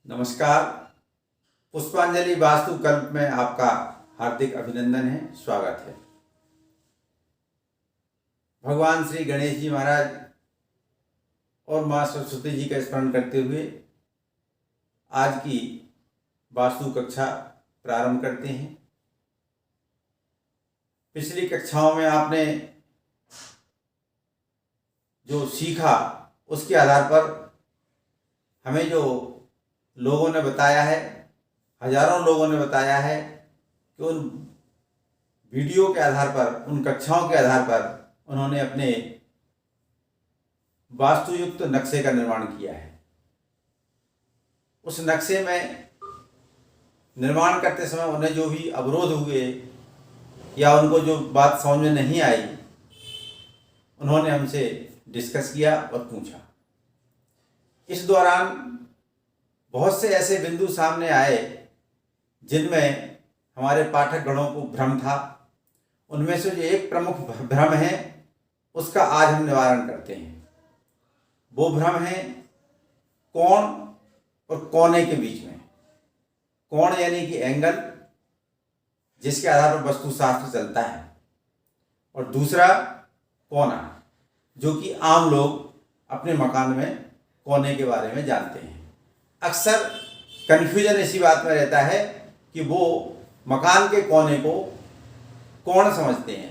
नमस्कार। पुष्पांजलि वास्तुकल्प में आपका हार्दिक अभिनंदन है, स्वागत है। भगवान श्री गणेश जी महाराज और माँ सरस्वती जी का स्मरण करते हुए आज की वास्तु कक्षा प्रारंभ करते हैं। पिछली कक्षाओं में आपने जो सीखा उसके आधार पर हमें जो लोगों ने बताया है, हजारों लोगों ने बताया है कि उन वीडियो के आधार पर, उन कक्षाओं के आधार पर उन्होंने अपने वास्तुयुक्त नक्शे का निर्माण किया है। उस नक्शे में निर्माण करते समय उन्हें जो भी अवरोध हुए या उनको जो बात समझ में नहीं आई, उन्होंने हमसे डिस्कस किया और पूछा। इस दौरान बहुत से ऐसे बिंदु सामने आए जिनमें हमारे पाठक गणों को भ्रम था। उनमें से जो एक प्रमुख भ्रम है उसका आज हम निवारण करते हैं। वो भ्रम है कोण और कोने के बीच में। कोण यानी कि एंगल, जिसके आधार पर वास्तुशास्त्र चलता है, और दूसरा कोना, जो कि आम लोग अपने मकान में कोने के बारे में जानते हैं। अक्सर कन्फ्यूजन इसी बात में रहता है कि वो मकान के कोने को कोण समझते हैं।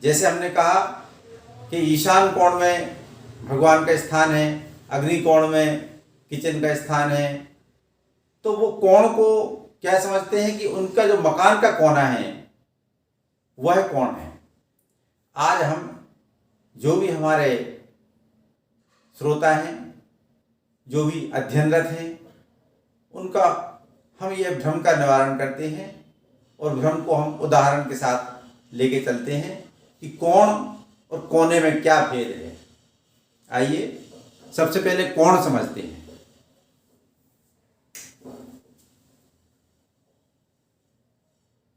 जैसे हमने कहा कि ईशान कोण में भगवान का स्थान है, अग्नि कोण में किचन का स्थान है, तो वो कोण को क्या समझते हैं कि उनका जो मकान का कोना है वह कोण है। आज हम जो भी हमारे श्रोता हैं, जो भी अध्ययनरत हैं, उनका हम ये भ्रम का निवारण करते हैं और भ्रम को हम उदाहरण के साथ लेके चलते हैं कि कोण और कोने में क्या भेद है। आइए सबसे पहले कोण समझते हैं।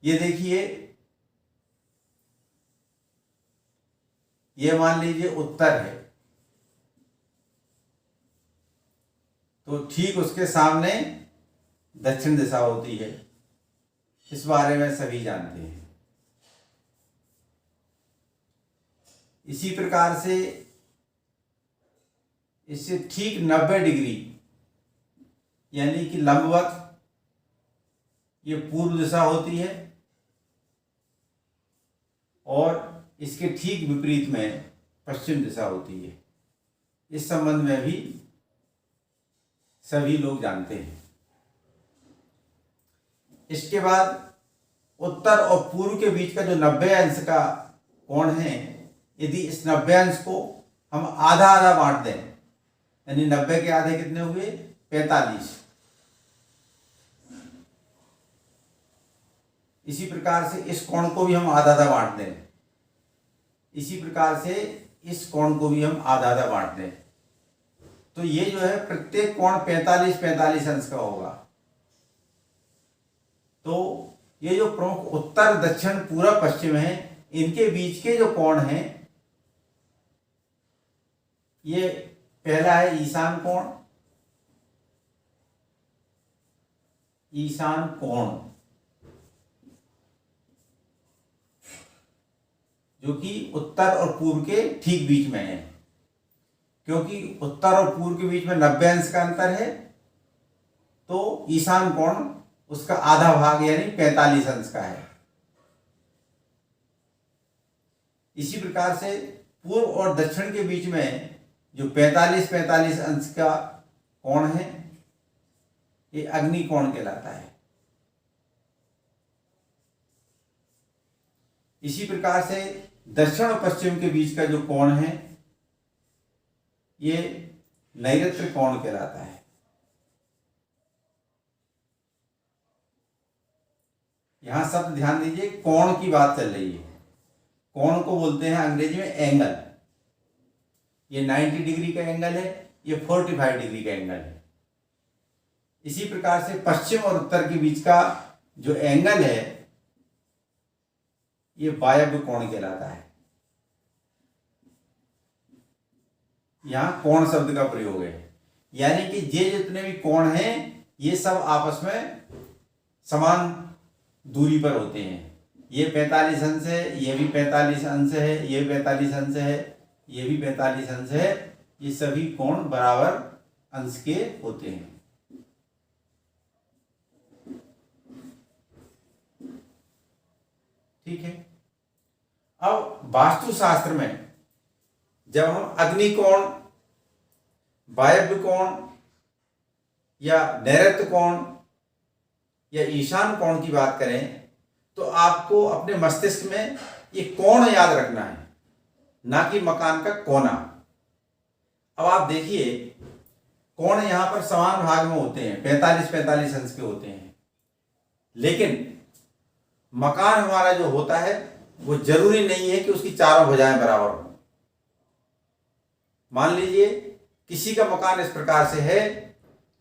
ये देखिए, ये मान लीजिए उत्तर है, तो ठीक उसके सामने दक्षिण दिशा होती है। इस बारे में सभी जानते हैं। इसी प्रकार से इससे ठीक 90 डिग्री यानी कि लंबवत ये पूर्व दिशा होती है, और इसके ठीक विपरीत में पश्चिम दिशा होती है। इस संबंध में भी सभी लोग जानते हैं। इसके बाद उत्तर और पूर्व के बीच का जो 90 अंश का कोण है, यदि इस 90 अंश को हम आधा आधा बांट दें, यानी 90 के आधे कितने हुए? 45। इसी प्रकार से इस कोण को भी हम आधा आधा बांट दें। इसी प्रकार से इस कोण को भी हम आधा आधा बांट दें, तो ये जो है प्रत्येक कोण 45-45 अंश का होगा। तो ये जो प्रमुख उत्तर, दक्षिण, पूर्व, पश्चिम है, इनके बीच के जो कोण हैं, ये पहला है ईशान कोण। ईशान कोण जो कि उत्तर और पूर्व के ठीक बीच में है, क्योंकि उत्तर और पूर्व के बीच में 90 अंश का अंतर है, तो ईशान कोण उसका आधा भाग यानी 45 अंश का है। इसी प्रकार से पूर्व और दक्षिण के बीच में जो 45-45 अंश का कोण है, ये अग्नि कोण कहलाता है। इसी प्रकार से दक्षिण और पश्चिम के बीच का जो कोण है, ये नैऋत्य कोण कहलाता है। यहां शब्द ध्यान दीजिए, कोण की बात चल रही है। कोण को बोलते हैं अंग्रेजी में एंगल। ये 90 डिग्री का एंगल है, ये 45 डिग्री का एंगल है। इसी प्रकार से पश्चिम और उत्तर के बीच का जो एंगल है, ये वायव्य कोण कहलाता है। यहां कोण शब्द का प्रयोग है, यानी कि ये जितने भी कोण हैं ये सब आपस में समान दूरी पर होते हैं। ये 45 अंश है, ये भी 45 अंश है, ये भी 45 अंश है, ये भी 45 अंश है। ये सभी कोण बराबर अंश के होते हैं। ठीक है। अब वास्तुशास्त्र में जब हम अग्निकोण, वायव्य कोण या नैऋत्य कोण या ईशान कोण की बात करें तो आपको अपने मस्तिष्क में ये कोण याद रखना है, ना कि मकान का कोना। अब आप देखिए, कोण यहां पर समान भाग में होते हैं, 45-45 अंश के होते हैं, लेकिन मकान हमारा जो होता है वो जरूरी नहीं है कि उसकी चारों भुजाएं बराबर हो। मान लीजिए किसी का मकान इस प्रकार से है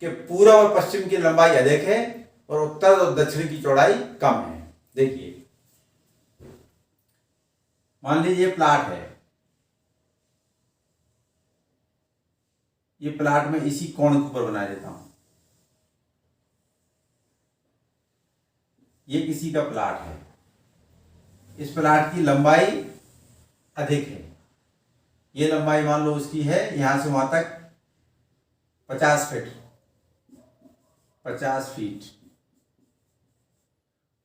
कि पूर्व और पश्चिम की लंबाई अधिक है और उत्तर और दक्षिण की चौड़ाई कम है। देखिए, मान लीजिए प्लाट है, ये प्लाट में इसी कोण के ऊपर बना देता हूं। ये किसी का प्लाट है, इस प्लाट की लंबाई अधिक है। ये लंबाई मान लो उसकी है यहां से वहां तक 50 फीट, 50 फीट,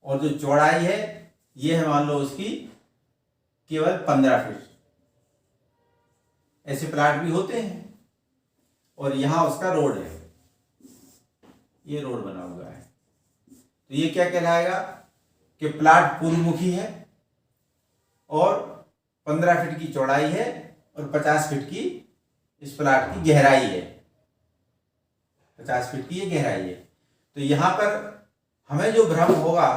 और जो चौड़ाई है ये है मान लो उसकी केवल 15 फीट। ऐसे प्लाट भी होते हैं। और यहां उसका रोड है, ये रोड बना हुआ है, तो ये क्या कहलाएगा कि प्लाट पूर्वमुखी है और 15 फीट की चौड़ाई है और 50 फीट की इस प्लाट की गहराई है, 50 फीट की ये गहराई है। तो यहां पर हमें जो भ्रम होगा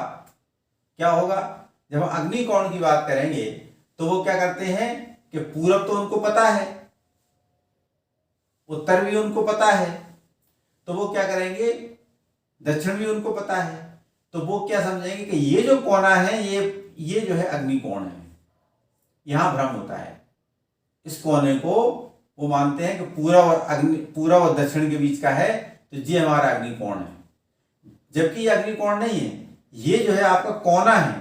क्या होगा, जब हम अग्निकोण की बात करेंगे तो वो क्या करते हैं कि पूरब तो उनको पता है, उत्तर भी उनको पता है, तो वो क्या करेंगे, दक्षिण भी उनको पता है, तो वो क्या समझेंगे कि ये जो कोना है ये जो है अग्निकोण है। यहां भ्रम होता है। इस कोने को वो मानते हैं कि पूर्व और दक्षिण के बीच का है, तो ये हमारा अग्निकोण है, जबकि ये अग्निकोण नहीं है, ये जो है आपका कोना है।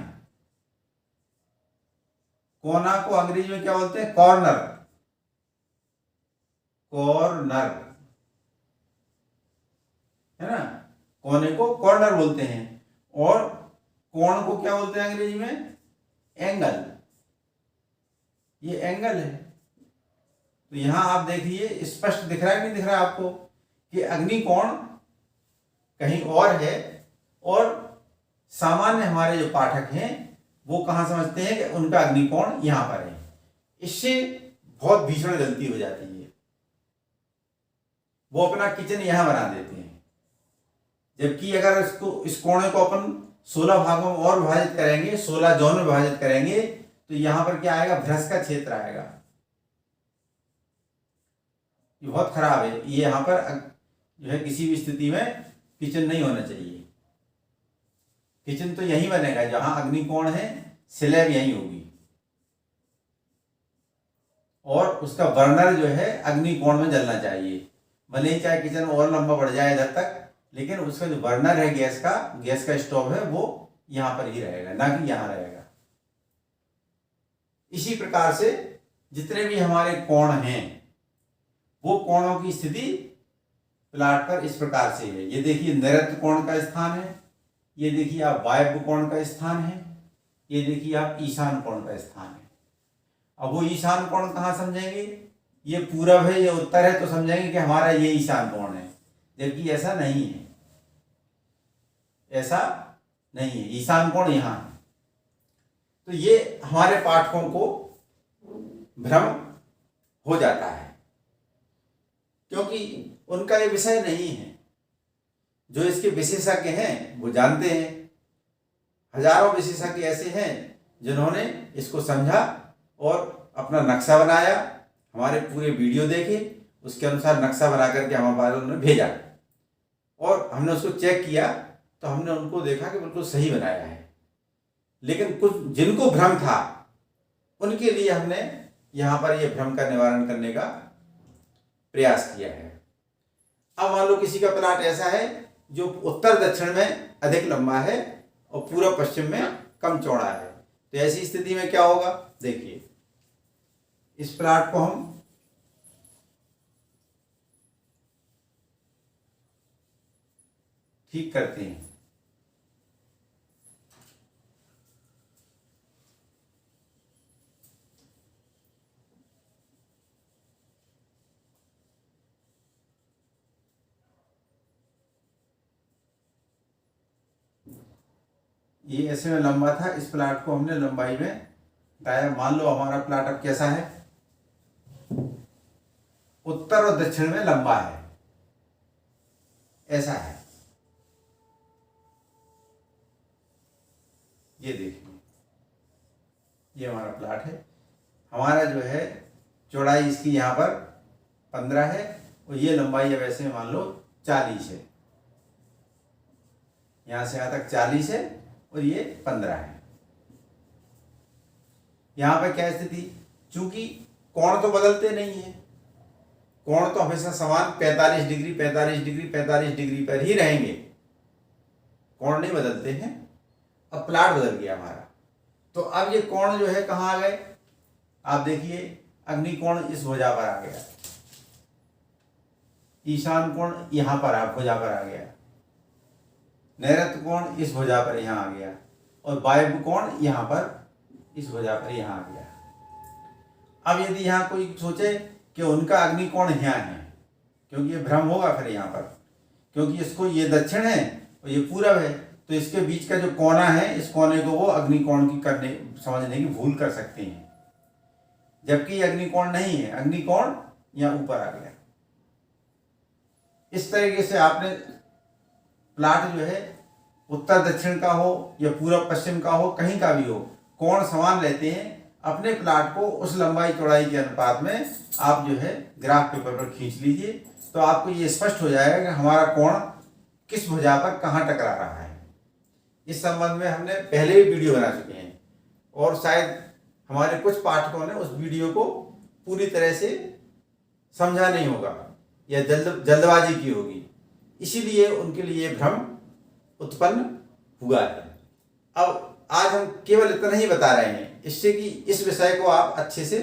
कोना को अंग्रेजी में क्या बोलते हैं, कॉर्नर, कॉर्नर है ना, कोने को कॉर्नर बोलते हैं। और कोण को क्या बोलते हैं अंग्रेजी में, एंगल, ये एंगल है। तो यहां आप देखिए स्पष्ट दिख रहा है नहीं दिख रहा है आपको कि अग्निकोण कहीं और है, और सामान्य हमारे जो पाठक हैं वो कहां समझते हैं कि उनका अग्निकोण यहां पर है। इससे बहुत भीषण गलती हो जाती है। वो अपना किचन यहां बना देते हैं, जबकि अगर इस कोने को अपन 16 भागों में और विभाजित करेंगे, 16 जोन में विभाजित करेंगे, तो यहां पर क्या आएगा, भ्रष्ट का क्षेत्र आएगा। ये बहुत खराब है। ये यहां पर जो है किसी भी स्थिति में किचन नहीं होना चाहिए। किचन तो यही बनेगा जहां अग्निकोण है, स्लैब यही होगी, और उसका बर्नर जो है अग्निकोण में जलना चाहिए। भले ही चाहे किचन और लंबा बढ़ जाए इधर तक, लेकिन उसका जो बर्नर है गैस का स्टोव है, वो यहां पर ही रहेगा, ना कि यहां रहेगा। इसी प्रकार से जितने भी हमारे कोण हैं, वो कोणों की स्थिति प्लाट पर इस प्रकार से है। ये देखिए नैऋत्य कोण का स्थान है, ये देखिए आप वायव्य कोण का स्थान है, ये देखिए आप ईशान कोण का स्थान है। अब वो ईशान कोण कहाँ समझेंगे, ये पूरब है, ये उत्तर है, तो समझेंगे कि हमारा ये ईशान कोण है, जबकि ऐसा नहीं है, ऐसा नहीं है। ईशान कोण यहाँ है। तो ये हमारे पाठकों को भ्रम हो जाता है, क्योंकि उनका ये विषय नहीं है। जो इसके विशेषज्ञ हैं वो जानते हैं। हजारों विशेषज्ञ ऐसे हैं जिन्होंने इसको समझा और अपना नक्शा बनाया, हमारे पूरे वीडियो देखे, उसके अनुसार नक्शा बना करके हमारे उन्होंने भेजा, और हमने उसको चेक किया तो हमने उनको देखा कि बिल्कुल सही बनाया है। लेकिन कुछ जिनको भ्रम था उनके लिए हमने यहाँ पर ये भ्रम का निवारण करने का प्रयास किया है। अब मान लो किसी का प्लाट ऐसा है जो उत्तर दक्षिण में अधिक लंबा है और पूर्व पश्चिम में कम चौड़ा है। तो ऐसी स्थिति में क्या होगा, देखिए इस प्लाट को हम ठीक करते हैं। ये ऐसे में लंबा था, इस प्लाट को हमने लंबाई में घटाया। मान लो हमारा प्लाट अब कैसा है, उत्तर और दक्षिण में लंबा है, ऐसा है। ये देखिए, ये हमारा प्लाट है। हमारा जो है चौड़ाई इसकी यहाँ पर 15 है और ये लंबाई अब ऐसे मान लो 40 है। यहाँ से यहाँ तक 40 है और ये 15 है। यहाँ पर क्या स्थिति, चूंकि कोण तो बदलते नहीं है, कोण तो हमेशा समान 45 डिग्री 45 डिग्री 45 डिग्री पर ही रहेंगे, कोण नहीं बदलते हैं। अब प्लाट बदल गया हमारा, तो अब ये कोण जो है कहाँ आ गए, आप देखिए अग्निकोण इस भुजा पर आ गया, ईशान कोण यहाँ पर भुजा पर आ गया, नैऋत्य कोण इस भुजा पर यहाँ आ गया और वायव्य कोण यहाँ पर इस भुजा पर यहाँ आ गया। अब यदि यहाँ कोई सोचे कि उनका अग्निकोण यहाँ है, क्योंकि ये भ्रम होगा फिर यहाँ पर, क्योंकि इसको ये दक्षिण है और ये पूरब है, तो इसके बीच का जो कोना है, इस कोने को वो अग्निकोण की समझने की भूल कर सकते हैं, जबकि ये अग्निकोण नहीं है, अग्निकोण यहाँ ऊपर आ गया। इस तरीके से आपने प्लाट जो है उत्तर दक्षिण का हो या पूर्व पश्चिम का हो, कहीं का भी हो, कोण समान लेते हैं। अपने प्लाट को उस लंबाई चौड़ाई के अनुपात में आप जो है ग्राफ पेपर पर खींच लीजिए, तो आपको ये स्पष्ट हो जाएगा कि हमारा कोण किस भुजा पर कहाँ टकरा रहा है। इस संबंध में हमने पहले भी वीडियो बना चुके हैं और शायद हमारे कुछ पाठकों ने उस वीडियो को पूरी तरह से समझा नहीं होगा या जल्दबाजी की होगी, इसीलिए उनके लिए भ्रम उत्पन्न हुआ है। अब आज हम केवल इतना ही बता रहे हैं, इससे कि इस विषय को आप अच्छे से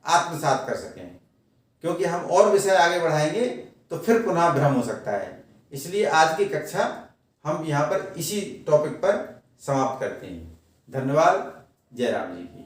आत्मसात कर सकें, क्योंकि हम और विषय आगे बढ़ाएंगे तो फिर पुनः भ्रम हो सकता है। इसलिए आज की कक्षा हम यहाँ पर इसी टॉपिक पर समाप्त करते हैं। धन्यवाद। जय राम जी।